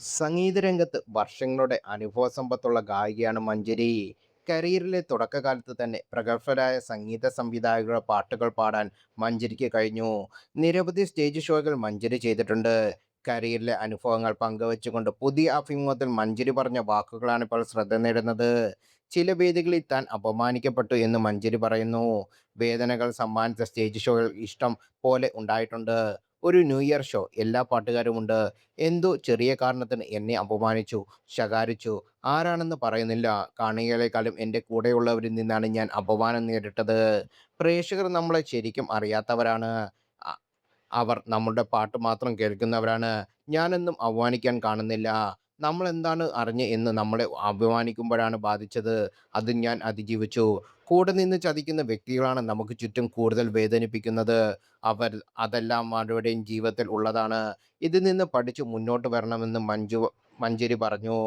സംഗീതരംഗത്ത് വർഷങ്ങളുടെ അനുഭവസമ്പത്തുള്ള ഗായികയാണ് മഞ്ജരി. കരിയറിലെ തുടക്കകാലത്ത് തന്നെ പ്രഗത്ഭരായ സംഗീത സംവിധായകരുടെ പാട്ടുകൾ പാടാൻ മഞ്ജരിക്ക് കഴിഞ്ഞു. നിരവധി സ്റ്റേജ് ഷോകൾ മഞ്ജരി ചെയ്തിട്ടുണ്ട്. കരിയറിലെ അനുഭവങ്ങൾ പങ്കുവച്ചുകൊണ്ട് പുതിയ അഭിമുഖത്തിൽ മഞ്ജരി പറഞ്ഞ വാക്കുകളാണ് ഇപ്പോൾ ശ്രദ്ധ നേടുന്നത്. ചില വേദികളിൽ താൻ അപമാനിക്കപ്പെട്ടു എന്ന് മഞ്ജരി പറയുന്നു. വേദനകൾ സമ്മാനിച്ച സ്റ്റേജ് ഷോകൾ ഇഷ്ടം പോലെ ഉണ്ടായിട്ടുണ്ട്. ഒരു ന്യൂ ഇയർ ഷോ, എല്ലാ പാട്ടുകാരുമുണ്ട്. എന്തോ ചെറിയ കാരണത്തിന് എന്നെ അപമാനിച്ചു, ശകാരിച്ചു. ആരാണെന്ന് പറയുന്നില്ല. കാണികളെക്കാളും എൻ്റെ കൂടെയുള്ളവരിൽ നിന്നാണ് ഞാൻ അപമാനം നേരിട്ടത്. പ്രേക്ഷകർ നമ്മളെ ശരിക്കും അറിയാത്തവരാണ്. അ അവർ നമ്മുടെ പാട്ട് മാത്രം കേൾക്കുന്നവരാണ്. ഞാനെന്നും അപമാനിക്കാൻ കാണുന്നില്ല. നമ്മളെന്താണ് അറിഞ്ഞ് എന്ന് നമ്മളെ അപമാനിക്കുമ്പോഴാണ് ബാധിച്ചത്. അത് ഞാൻ അതിജീവിച്ചു. കൂടെ നിന്ന് ചതിക്കുന്ന വ്യക്തികളാണ് നമുക്ക് ചുറ്റും കൂടുതൽ വേദനിപ്പിക്കുന്നത്. അവർ അതെല്ലാം ആരുടെയും ജീവിതത്തിൽ ഉള്ളതാണ്. ഇതിൽ നിന്ന് പഠിച്ച് മുന്നോട്ട് വരണമെന്ന് മഞ്ജരി പറഞ്ഞു.